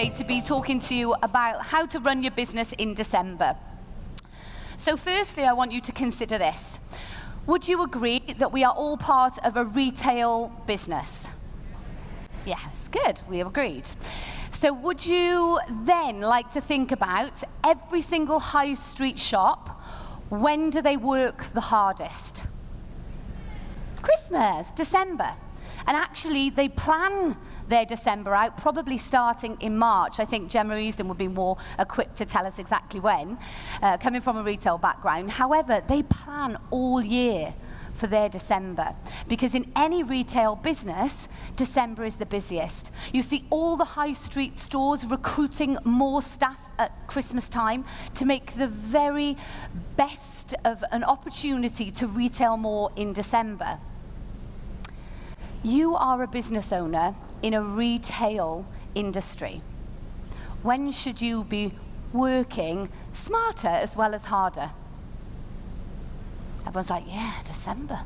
today to be talking to you about how to run your business in December. So firstly, I want you to consider this. Would you agree that we are all part of a retail business? Yes, good, we have agreed. So would you then like to think about every single high street shop, when do they work the hardest? Christmas, December. And actually, they plan their December out, probably starting in March. I think Gemma Easton would be more equipped to tell us exactly when, coming from a retail background. However, they plan all year for their December, because in any retail business, December is the busiest. You see all the high street stores recruiting more staff at Christmas time to make the very best of an opportunity to retail more in December. You are a business owner in a retail industry. When should you be working smarter as well as harder? Everyone's like, yeah, December.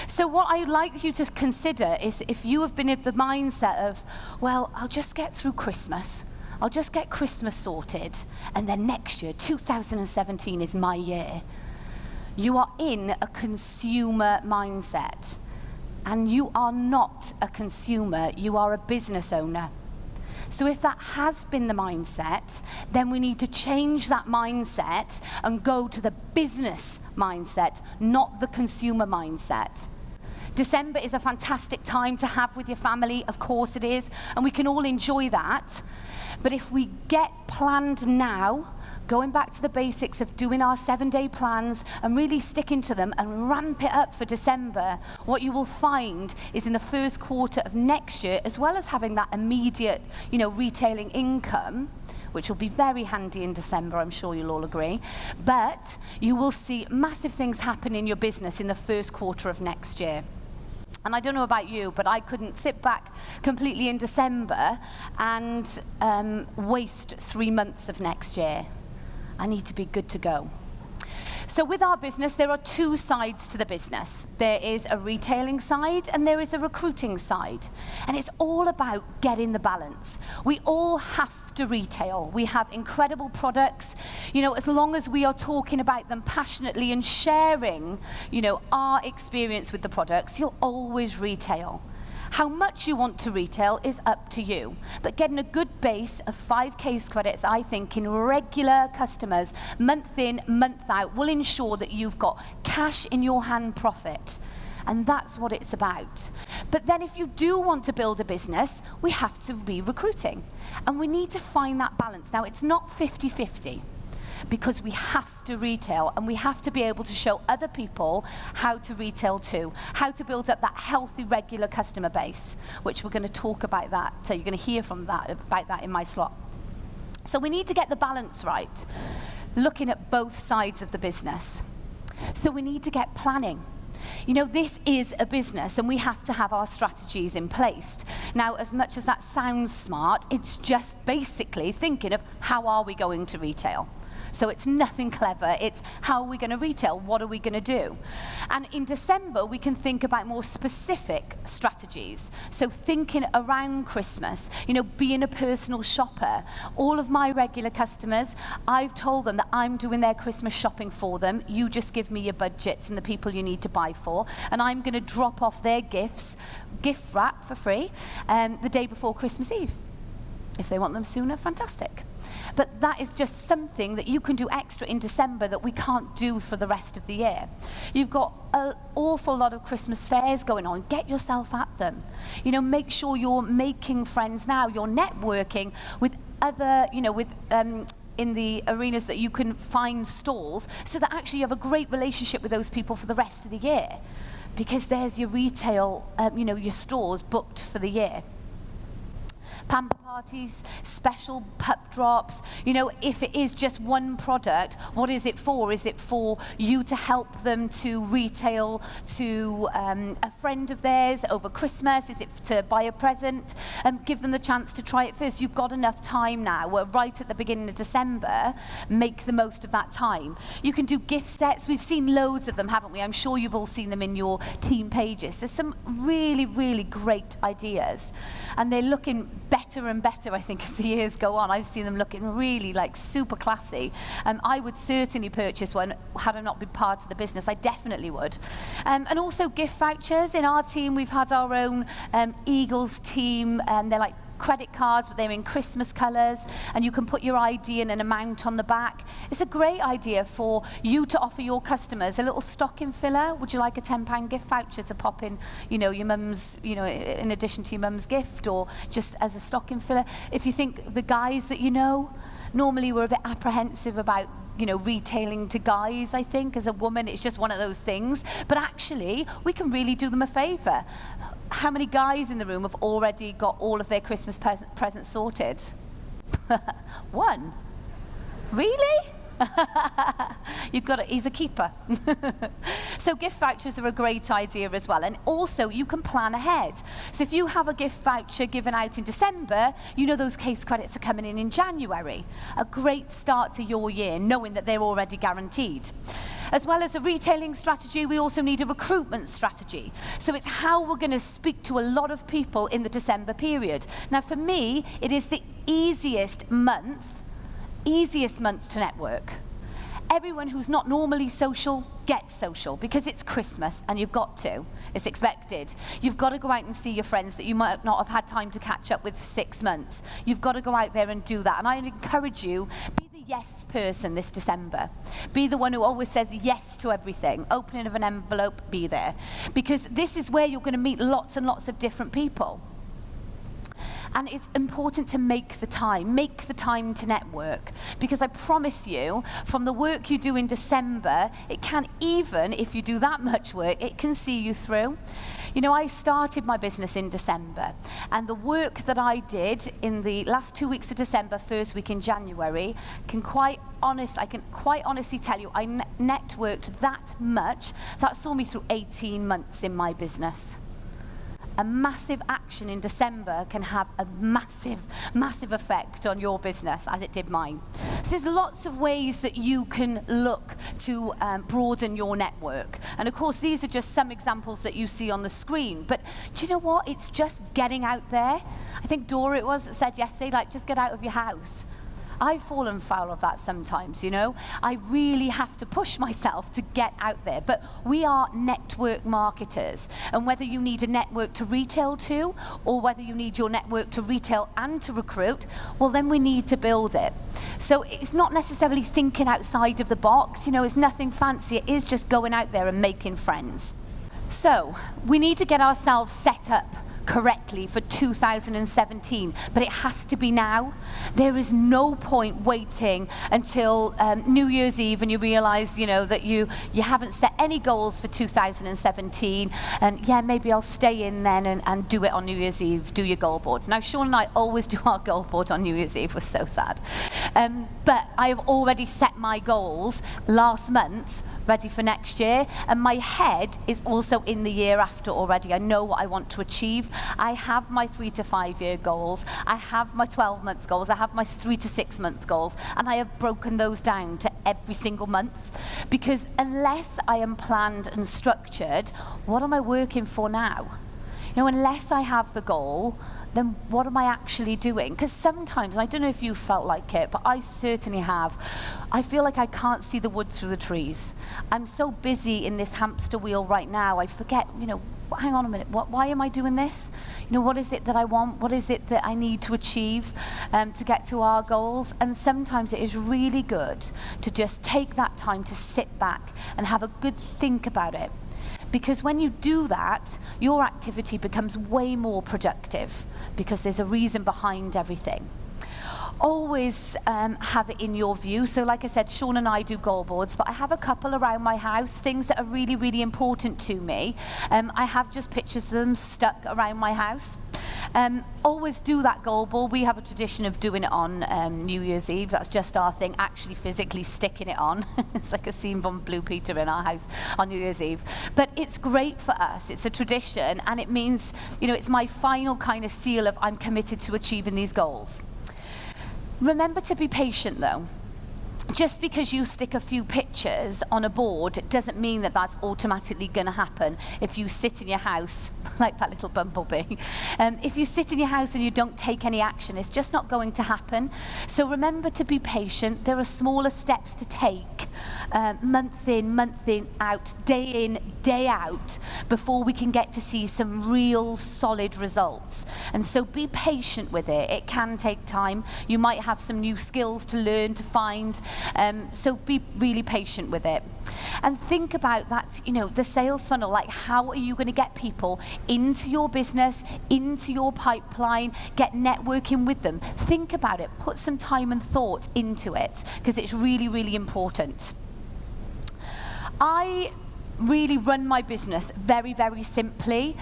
So what I'd like you to consider is, if you have been in the mindset of, well, I'll just get through Christmas, I'll just get Christmas sorted, and then next year, 2017 is my year. You are in a consumer mindset. And you are not a consumer, you are a business owner. So if that has been the mindset, then we need to change that mindset and go to the business mindset, not the consumer mindset. December is a fantastic time to have with your family, of course it is, and we can all enjoy that. But if we get planned now, going back to the basics of doing our 7-day plans and really sticking to them and ramp it up for December, what you will find is in the first quarter of next year, as well as having that immediate, retailing income, which will be very handy in December, I'm sure you'll all agree, but you will see massive things happen in your business in the first quarter of next year. And I don't know about you, but I couldn't sit back completely in December and waste 3 months of next year. I need to be good to go. So with our business, there are 2 sides to the business. There is a retailing side and there is a recruiting side. And it's all about getting the balance. We all have to retail. We have incredible products. As long as we are talking about them passionately and sharing, our experience with the products, you'll always retail. How much you want to retail is up to you. But getting a good base of 5 case credits, I think, in regular customers, month in, month out, will ensure that you've got cash in your hand profit. And that's what it's about. But then if you do want to build a business, we have to be recruiting. And we need to find that balance. Now, it's not 50-50. Because we have to retail and we have to be able to show other people how to retail too, how to build up that healthy, regular customer base, which we're going to talk about that. So you're going to hear about that in my slot. So we need to get the balance right, looking at both sides of the business. So we need to get planning. This is a business and we have to have our strategies in place. Now, as much as that sounds smart, it's just basically thinking of how are we going to retail. So it's nothing clever, it's how are we going to retail, what are we going to do? And in December, we can think about more specific strategies. So thinking around Christmas, being a personal shopper. All of my regular customers, I've told them that I'm doing their Christmas shopping for them. You just give me your budgets and the people you need to buy for, and I'm going to drop off their gifts, gift wrap for free, the day before Christmas Eve. If they want them sooner, fantastic. But that is just something that you can do extra in December that we can't do for the rest of the year. You've got an awful lot of Christmas fairs going on. Get yourself at them. Make sure you're making friends now. You're networking with other, in the arenas that you can find stalls, so that actually you have a great relationship with those people for the rest of the year. Because there's your retail, your stores booked for the year. Pamper parties, special pup drops. If it is just one product, what is it for? Is it for you to help them to retail to a friend of theirs over Christmas? Is it to buy a present? Give them the chance to try it first. You've got enough time now. We're right at the beginning of December. Make the most of that time. You can do gift sets. We've seen loads of them, haven't we? I'm sure you've all seen them in your team pages. There's some really, really great ideas. And they're looking better and better, I think, as the years go on. I've seen them looking really like super classy. I would certainly purchase one had I not been part of the business. I definitely would. And also gift vouchers. In our team, we've had our own Eagles team, and they're like credit cards, but they're in Christmas colours, and you can put your ID and an amount on the back. It's a great idea for you to offer your customers a little stocking filler. Would you like a £10 gift voucher to pop in, your mum's, in addition to your mum's gift, or just as a stocking filler? If you think the guys that normally we're a bit apprehensive about retailing to guys, I think. As a woman, it's just one of those things. But actually, we can really do them a favour. How many guys in the room have already got all of their Christmas presents sorted? One. Really? He's a keeper. So gift vouchers are a great idea as well. And also, you can plan ahead. So if you have a gift voucher given out in December, those case credits are coming in January. A great start to your year, knowing that they're already guaranteed. As well as a retailing strategy, we also need a recruitment strategy. So it's how we're going to speak to a lot of people in the December period. Now, for me, it is the easiest month to network. Everyone who's not normally social gets social because it's Christmas and you've got to. It's expected. You've got to go out and see your friends that you might not have had time to catch up with for 6 months. You've got to go out there and do that. And I encourage you, be the yes person this December. Be the one who always says yes to everything. Opening of an envelope, be there. Because this is where you're going to meet lots and lots of different people. And it's important to make the time to network. Because I promise you, from the work you do in December, it can, even if you do that much work, it can see you through. I started my business in December, and the work that I did in the last 2 weeks of December, first week in January, I can quite honestly tell you, I networked that much, that saw me through 18 months in my business. A massive action in December can have a massive, massive effect on your business, as it did mine. So there's lots of ways that you can look to broaden your network. And of course, these are just some examples that you see on the screen. But do you know what? It's just getting out there. I think Dora it was that said yesterday, just get out of your house. I've fallen foul of that sometimes, I really have to push myself to get out there. But we are network marketers. And whether you need a network to retail to, or whether you need your network to retail and to recruit, well, then we need to build it. So it's not necessarily thinking outside of the box. It's nothing fancy. It is just going out there and making friends. So we need to get ourselves set up correctly for 2017, but it has to be now. There is no point waiting until New Year's Eve and you realize, that you haven't set any goals for 2017, and maybe I'll stay in then and do it on New Year's Eve, do your goal board. Now, Sean and I always do our goal board on New Year's Eve. We're so sad. But I have already set my goals last month, ready for next year, and my head is also in the year after already. I know what I want to achieve. I have my 3 to 5 year goals, I have my 12-month goals, I have my 3 to 6 months goals, and I have broken those down to every single month, because unless I am planned and structured, what am I working for now? Unless I have the goal, then what am I actually doing? Because sometimes, and I don't know if you felt like it, but I certainly have, I feel like I can't see the wood through the trees. I'm so busy in this hamster wheel right now, I forget, hang on a minute, why am I doing this? What is it that I want? What is it that I need to achieve to get to our goals? And sometimes it is really good to just take that time to sit back and have a good think about it. Because when you do that, your activity becomes way more productive because there's a reason behind everything. Always have it in your view. So like I said, Sean and I do goal boards, but I have a couple around my house, things that are really, really important to me. I have just pictures of them stuck around my house. Always do that goal board. We have a tradition of doing it on New Year's Eve. That's just our thing, actually physically sticking it on. It's like a scene from Blue Peter in our house on New Year's Eve. But it's great for us. It's a tradition, and it means, it's my final kind of seal of I'm committed to achieving these goals. Remember to be patient, though. just because you stick a few pictures on a board doesn't mean that that's automatically going to happen. If you sit in your house, like that little bumblebee, if you sit in your house and you don't take any action, it's just not going to happen. So remember to be patient. There are smaller steps to take, month in, out, day out, before we can get to see some real solid results. And so be patient with it. It can take time. You might have some new skills to learn, to find. So be really patient with it. And think about that, the sales funnel, like how are you going to get people into your business, into your pipeline, get networking with them. Think about it, put some time and thought into it, because it's really, really important. I really run my business very, very simply.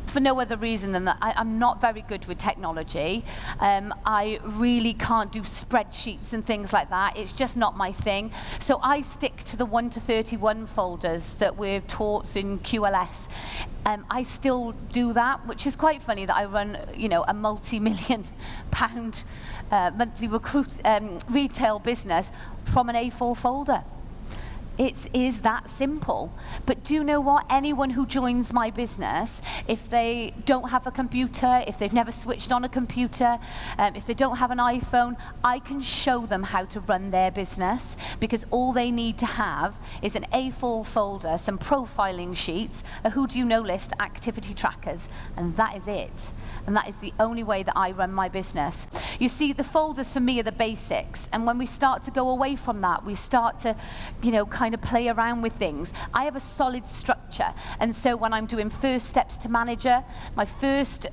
For no other reason than that I'm not very good with technology. I really can't do spreadsheets and things like that. It's just not my thing. So I stick to the 1 to 31 folders that we're taught in QLS. I still do that, which is quite funny that I run, a multi-million pound monthly retail business from an A4 folder. It is that simple. But do you know what? Anyone who joins my business, if they don't have a computer, if they've never switched on a computer, if they don't have an iPhone, I can show them how to run their business, because all they need to have is an A4 folder, some profiling sheets, a who do you know list, activity trackers, and that is it. And that is the only way that I run my business. You see, the folders for me are the basics, and when we start to go away from that, we start to, kind of play around with things. I have a solid structure, and so when I'm doing first steps to manager, my first,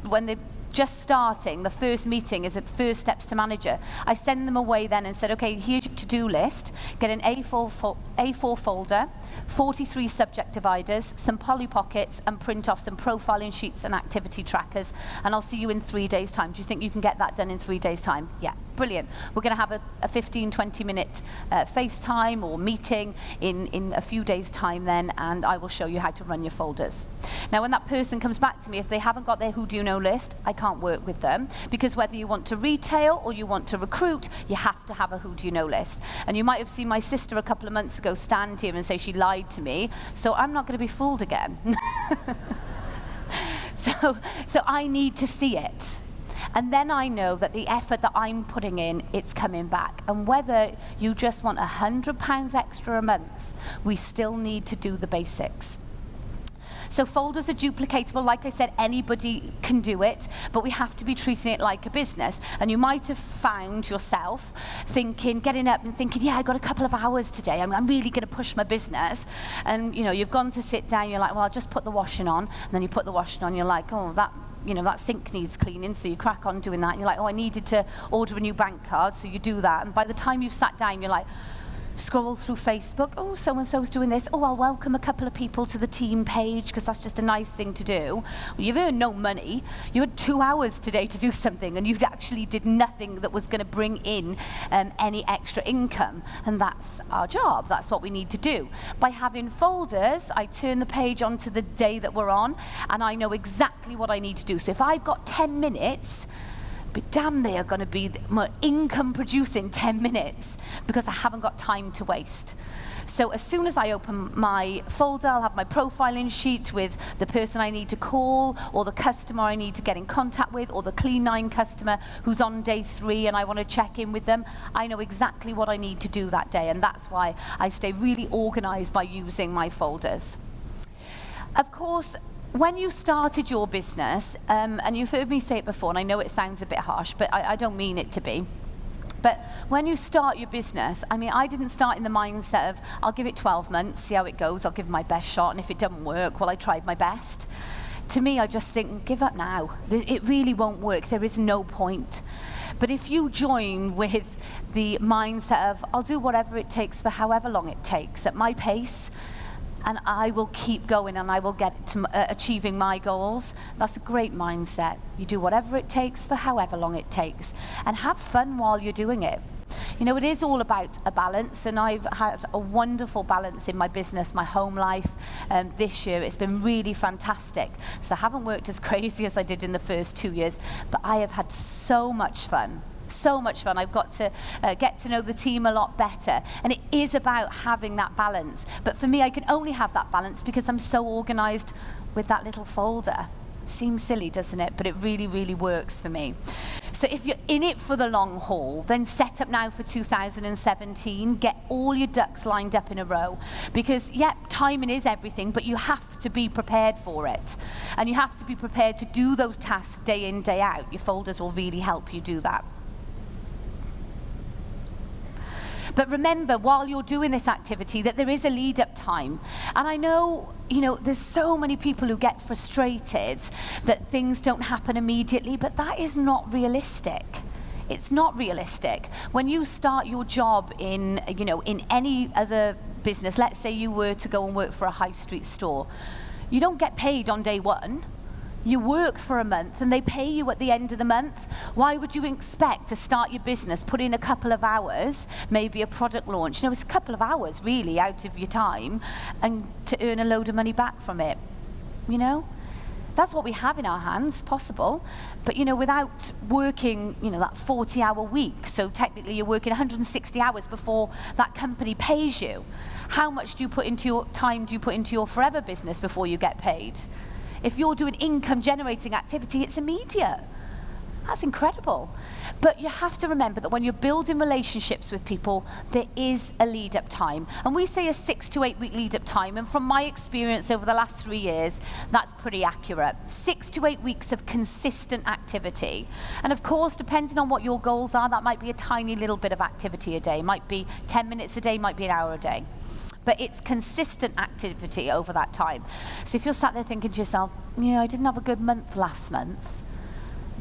when they're just starting, the first meeting is at first steps to manager. I send them away then and said, okay, here's your to-do list, get an A4 folder, 43 subject dividers, some poly pockets, and print off some profiling sheets and activity trackers, and I'll see you in 3 days' time. Do you think you can get that done in 3 days' time? Yeah, brilliant. We're going to have a 15, 20-minute FaceTime or meeting in a few days' time then, and I will show you how to run your folders. Now, when that person comes back to me, if they haven't got their who do you know list, I can't work with them, because whether you want to retail or you want to recruit, you have to have a who do you know list. And you might have seen my sister a couple of months ago stand here and say she lied to me, so I'm not going to be fooled again. So I need to see it. And then I know that the effort that I'm putting in, it's coming back. And whether you just want £100 extra a month, we still need to do the basics. So folders are duplicatable. Like I said, anybody can do it, but we have to be treating it like a business. And you might have found yourself getting up and thinking, yeah, I got a couple of hours today. I'm really going to push my business. And you've gone to sit down. You're like, well, I'll just put the washing on. And then you put the washing on. You're like, oh, that sink needs cleaning, so you crack on doing that. And you're like, oh, I needed to order a new bank card, so you do that. And by the time you've sat down, you're like, scroll through Facebook, oh, so-and-so's doing this, oh, I'll welcome a couple of people to the team page, because that's just a nice thing to do. Well, you've earned no money. You had 2 hours today to do something, and you actually did nothing that was going to bring in any extra income. And that's our job. That's what we need to do. By having folders, I turn the page onto the day that we're on, and I know exactly what I need to do. So if I've got 10 minutes, but damn, they are going to be more income producing 10 minutes, because I haven't got time to waste. So as soon as I open my folder, I'll have my profiling sheet with the person I need to call, or the customer I need to get in contact with, or the Clean 9 customer who's on day 3 and I want to check in with them. I know exactly what I need to do that day, and that's why I stay really organized by using my folders. Of course, when you started your business, and you've heard me say it before, and I know it sounds a bit harsh, but I don't mean it to be. But when you start your business, I didn't start in the mindset of, I'll give it 12 months, see how it goes, I'll give my best shot, and if it doesn't work, well, I tried my best. To me, I just think, give up now. It really won't work. There is no point. But if you join with the mindset of, I'll do whatever it takes for however long it takes, at my pace, and I will keep going and I will get to achieving my goals. That's a great mindset. You do whatever it takes for however long it takes, and have fun while you're doing it. It is all about a balance, and I've had a wonderful balance in my business, my home life. This year, it's been really fantastic. So I haven't worked as crazy as I did in the first 2 years, but I have had so much fun. So much fun. I've got to get to know the team a lot better. And it is about having that balance. But for me, I can only have that balance because I'm so organized with that little folder. Seems silly, doesn't it? But it really, really works for me. So if you're in it for the long haul, then set up now for 2017. Get all your ducks lined up in a row. Because, yeah, timing is everything, but you have to be prepared for it. And you have to be prepared to do those tasks day in, day out. Your folders will really help you do that. But remember, while you're doing this activity, that there is a lead-up time. And I know, there's so many people who get frustrated that things don't happen immediately, but that is not realistic. It's not realistic. When you start your job in any other business, let's say you were to go and work for a high street store, you don't get paid on day one. You work for a month and they pay you at the end of the month. Why would you expect to start your business, put in a couple of hours, maybe a product launch? It's a couple of hours really out of your time, and to earn a load of money back from it. That's what we have in our hands, possible. But without working, that 40-hour week, so technically you're working 160 hours before that company pays you. How much do you put into your time, do you put into your forever business before you get paid? If you're doing income-generating activity, it's immediate. That's incredible. But you have to remember that when you're building relationships with people, there is a lead-up time. And we say a 6 to 8 week lead-up time. And from my experience over the last 3 years, that's pretty accurate. 6 to 8 weeks of consistent activity. And of course, depending on what your goals are, that might be a tiny little bit of activity a day. Might be 10 minutes a day, might be an hour a day. But it's consistent activity over that time. So if you're sat there thinking to yourself, I didn't have a good month last month,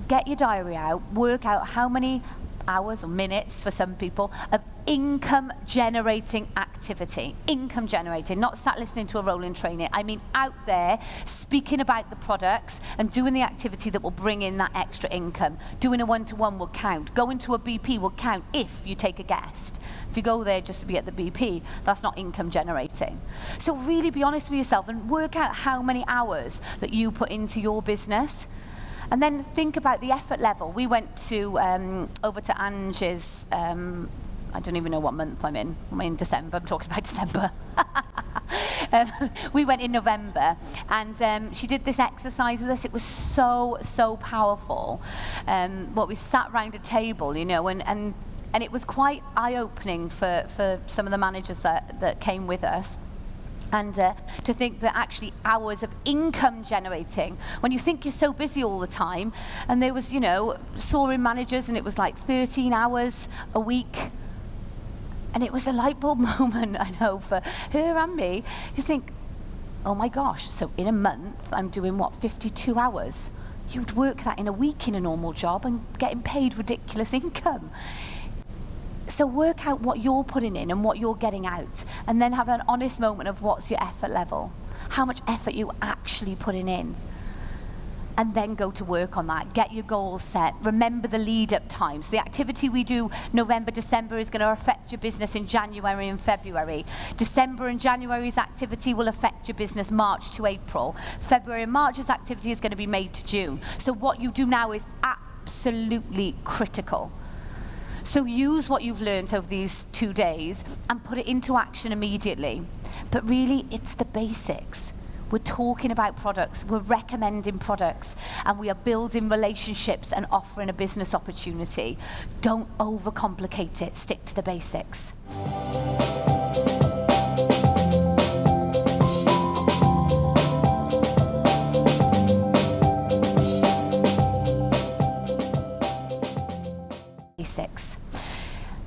get your diary out, work out how many hours or minutes for some people of income generating activity. Income generating, not sat listening to a rolling training. I mean out there speaking about the products and doing the activity that will bring in that extra income. Doing a one-to-one will count. Going to a BP will count if you take a guest. If you go there just to be at the BP, that's not income generating. So really be honest with yourself and work out how many hours that you put into your business. And then think about the effort level. We went to over to Ange's, I don't even know what month I'm in. I'm in December, I'm talking about December. We went in November, and she did this exercise with us. It was so powerful. What we sat around a table, and it was quite eye-opening for some of the managers that came with us. And to think that actually hours of income generating, when you think you're so busy all the time, and there was, soaring managers, and it was like 13 hours a week. And it was a light bulb moment, I know, for her and me. You think, oh my gosh, so in a month, I'm doing 52 hours? You'd work that in a week in a normal job and getting paid ridiculous income. So work out what you're putting in and what you're getting out, and then have an honest moment of what's your effort level, how much effort you actually putting in, and then go to work on that. Get your goals set. Remember the lead-up times. The activity we do November, December is going to affect your business in January and February. December and January's activity will affect your business March to April. February and March's activity is going to be May to June. So what you do now is absolutely critical. So use what you've learned over these 2 days and put it into action immediately. But really, it's the basics. We're talking about products, we're recommending products, and we are building relationships and offering a business opportunity. Don't overcomplicate it, stick to the basics.